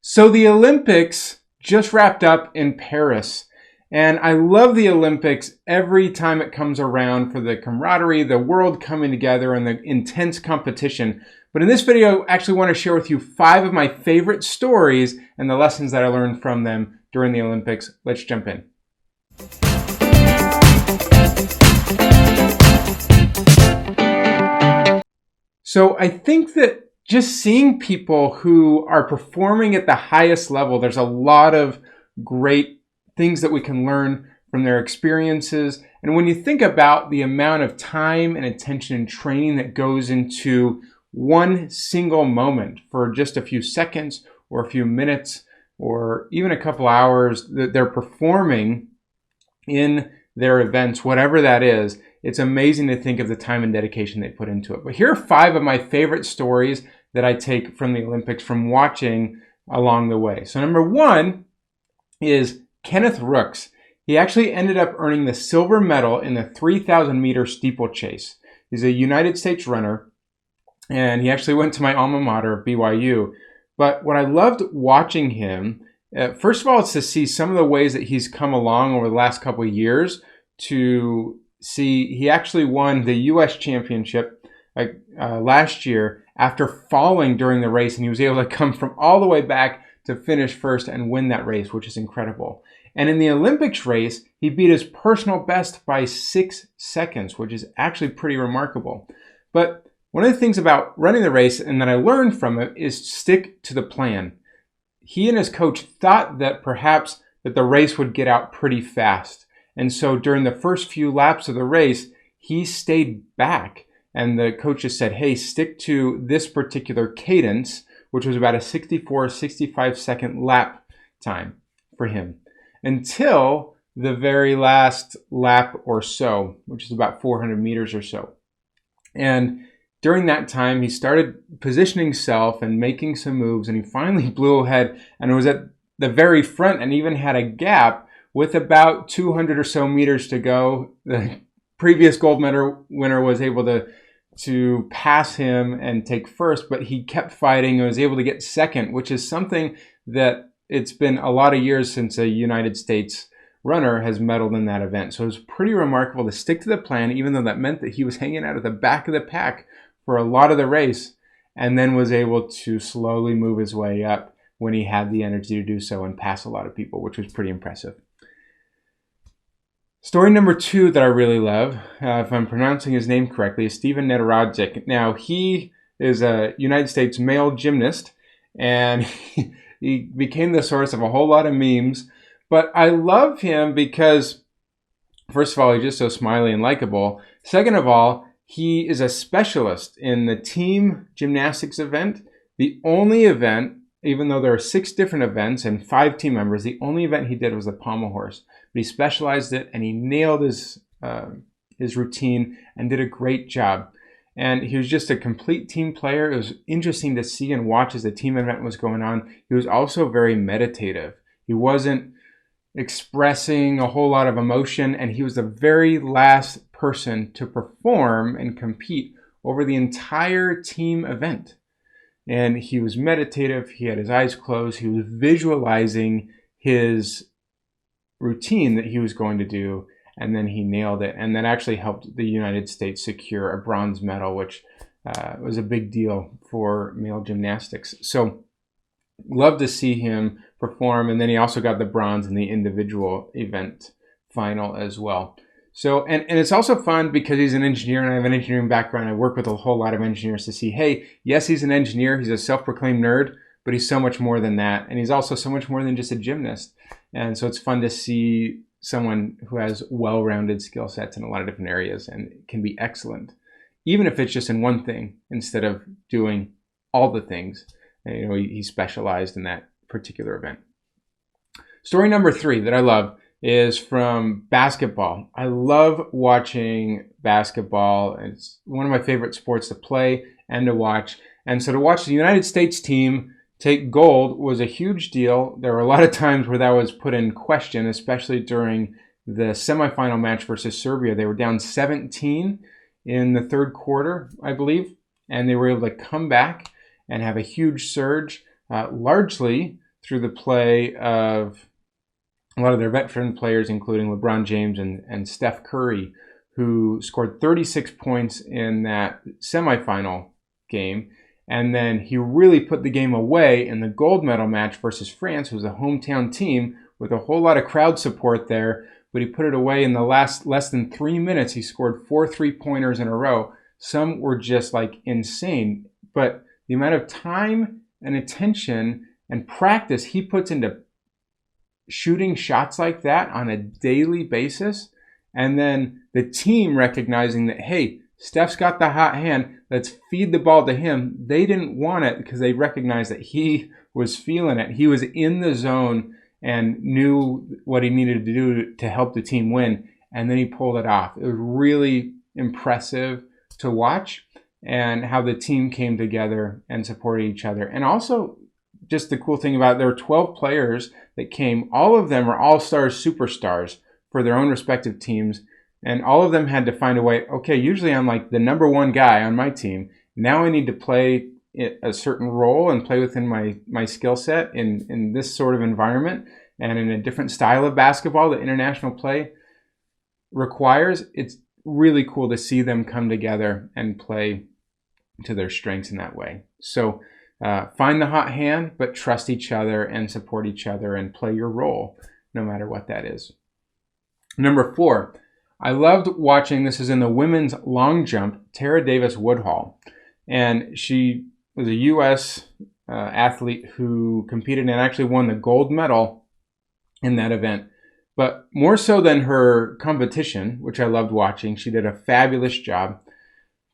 So the Olympics just wrapped up in Paris. And I love the Olympics every time it comes around for the camaraderie, the world coming together, and the intense competition. But in this video, I actually want to share with you 5 of my favorite stories and the lessons that I learned from them during the Olympics. Let's jump in. So I think that just seeing people who are performing at the highest level, there's a lot of great things that we can learn from their experiences. And when you think about the amount of time and attention and training that goes into one single moment for just a few seconds or a few minutes or even a couple hours that they're performing in their events, whatever that is, it's amazing to think of the time and dedication they put into it. But here are 5 of my favorite stories that I take from the Olympics from watching along the way. So number 1 is Kenneth Rooks. He actually ended up earning the silver medal in the 3,000 meter steeplechase. He's a United States runner, and he actually went to my alma mater, BYU. But what I loved watching him, first of all, it's to see some of the ways that he's come along over the last couple of years. To see, he actually won the U.S. championship last year after falling during the race, and he was able to come from all the way back to finish first and win that race, which is incredible. And in the Olympics race, he beat his personal best by 6 seconds, which is actually pretty remarkable. But one of the things about running the race and that I learned from it is stick to the plan. He and his coach thought that perhaps that the race would get out pretty fast. And so during the first few laps of the race, he stayed back. And the coach just said, hey, stick to this particular cadence, which was about a 64, 65 second lap time for him, until the very last lap or so, which is about 400 meters or so. And during that time, he started positioning himself and making some moves, and he finally blew ahead and was at the very front and even had a gap with about 200 or so meters to go. The previous gold medal winner was able to pass him and take first, but he kept fighting and was able to get second, which is something that it's been a lot of years since a United States runner has medaled in that event. So it was pretty remarkable to stick to the plan, even though that meant that he was hanging out at the back of the pack for a lot of the race, and then was able to slowly move his way up when he had the energy to do so and pass a lot of people, which was pretty impressive. Story number 2 that I really love, if I'm pronouncing his name correctly, is Steven Nedorodic. Now, he is a United States male gymnast, and he became the source of a whole lot of memes. But I love him because, first of all, he's just so smiley and likable. Second of all, he is a specialist in the team gymnastics event. The only event, even though there are 6 different events and 5 team members, the only event he did was the pommel horse. But he specialized it, and he nailed his routine and did a great job. And he was just a complete team player. It was interesting to see and watch as the team event was going on. He was also very meditative. He wasn't expressing a whole lot of emotion, and he was the very last person to perform and compete over the entire team event. And he was meditative. He had his eyes closed. He was visualizing his routine that he was going to do, and then he nailed it. And that actually helped the United States secure a bronze medal, which was a big deal for male gymnastics. So love to see him perform. And then he also got the bronze in the individual event final as well. So, and it's also fun because he's an engineer, and I have an engineering background. I work with a whole lot of engineers to see, hey, yes, he's an engineer. He's a self-proclaimed nerd, but he's so much more than that. And he's also so much more than just a gymnast. And so it's fun to see someone who has well-rounded skill sets in a lot of different areas and can be excellent, even if it's just in one thing instead of doing all the things. And, you know, he specialized in that particular event. Story number 3 that I love is from basketball. I love watching basketball. It's one of my favorite sports to play and to watch. And so to watch the United States team take gold was a huge deal. There were a lot of times where that was put in question, especially during the semifinal match versus Serbia. They were down 17 in the third quarter, I believe, and they were able to come back and have a huge surge, largely through the play of a lot of their veteran players, including LeBron James and Steph Curry, who scored 36 points in that semifinal game. And then he really put the game away in the gold medal match versus France, who was a hometown team with a whole lot of crowd support there. But he put it away in the last less than 3 minutes. He scored 4 3-pointers in a row. Some were just like insane. But the amount of time and attention and practice he puts into shooting shots like that on a daily basis, and then the team recognizing that, hey, Steph's got the hot hand, let's feed the ball to him. They didn't want it because they recognized that he was feeling it. He was in the zone and knew what he needed to do to help the team win, and then he pulled it off. It was really impressive to watch, and how the team came together and supported each other. And also, just the cool thing about it, there were 12 players that came. All of them are all-stars, superstars for their own respective teams. And all of them had to find a way, okay, usually I'm like the number one guy on my team. Now I need to play a certain role and play within my skill set in this sort of environment and in a different style of basketball that international play requires. It's really cool to see them come together and play to their strengths in that way. So find the hot hand, but trust each other and support each other and play your role, no matter what that is. Number 4, I loved watching, this is in the women's long jump, Tara Davis Woodhall. And she was a U.S. Athlete who competed and actually won the gold medal in that event. But more so than her competition, which I loved watching, she did a fabulous job.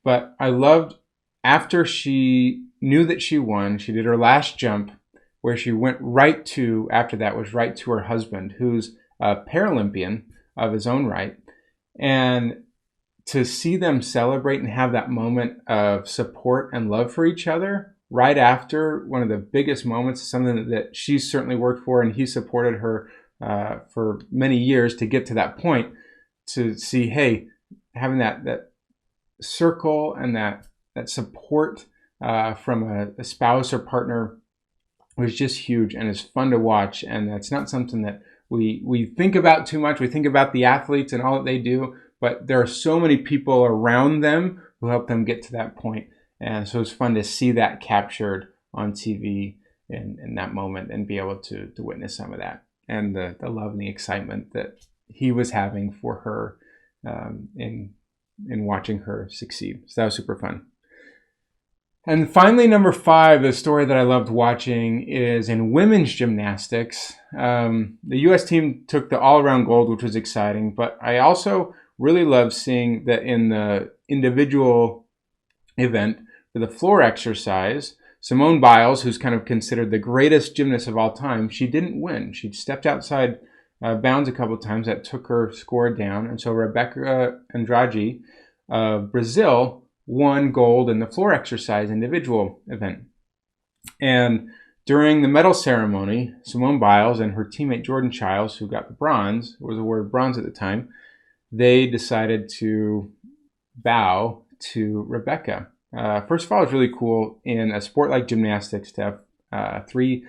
But I loved, after she knew that she won, she did her last jump, where she went right to, after that, was right to her husband, who's a Paralympian of his own right. And to see them celebrate and have that moment of support and love for each other right after one of the biggest moments, something that she's certainly worked for, and he supported her for many years to get to that point, to see, hey, having that circle and that support from a spouse or partner was just huge, and it's fun to watch. And that's not something that we think about too much. We think about the athletes and all that they do, but there are so many people around them who help them get to that point. And so it's fun to see that captured on TV in that moment and be able to witness some of that, and the love and the excitement that he was having for her in watching her succeed. So that was super fun. And finally, number 5, the story that I loved watching is in women's gymnastics. The U.S. team took the all-around gold, which was exciting, but I also really loved seeing that in the individual event for the floor exercise, Simone Biles, who's kind of considered the greatest gymnast of all time, she didn't win. She stepped outside bounds a couple of times. That took her score down. And so Rebecca Andrade of Brazil won gold in the floor exercise individual event. And during the medal ceremony, Simone Biles and her teammate Jordan Childs, who got the bronze, was awarded bronze at the time, they decided to bow to Rebecca. First of all, it's really cool in a sport like gymnastics to have 3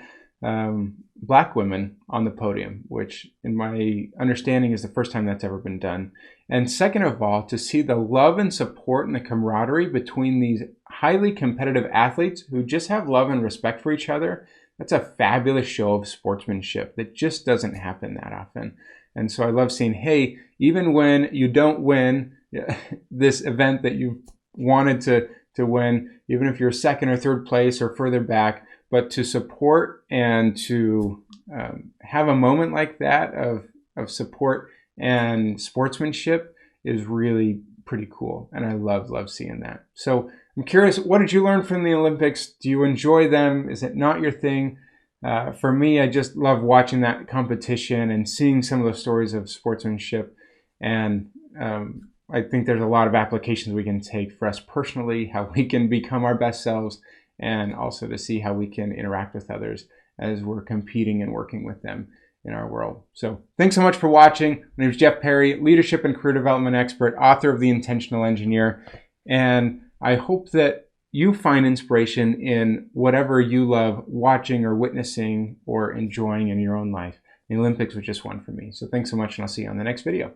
black women on the podium, which in my understanding is the first time that's ever been done. And second of all, to see the love and support and the camaraderie between these highly competitive athletes who just have love and respect for each other, that's a fabulous show of sportsmanship that just doesn't happen that often. And so I love seeing, hey, even when you don't win this event that you wanted to win, even if you're second or third place or further back, but to support and to have a moment like that of support and sportsmanship is really pretty cool. And I love seeing that. So I'm curious, what did you learn from the Olympics? Do you enjoy them? Is it not your thing? For me, I just love watching that competition and seeing some of the stories of sportsmanship. And I think there's a lot of applications we can take for us personally, how we can become our best selves, and also to see how we can interact with others as we're competing and working with them in our world. So thanks so much for watching. My name is Jeff Perry, leadership and career development expert, author of The Intentional Engineer. And I hope that you find inspiration in whatever you love watching or witnessing or enjoying in your own life. The Olympics was just one for me. So thanks so much, and I'll see you on the next video.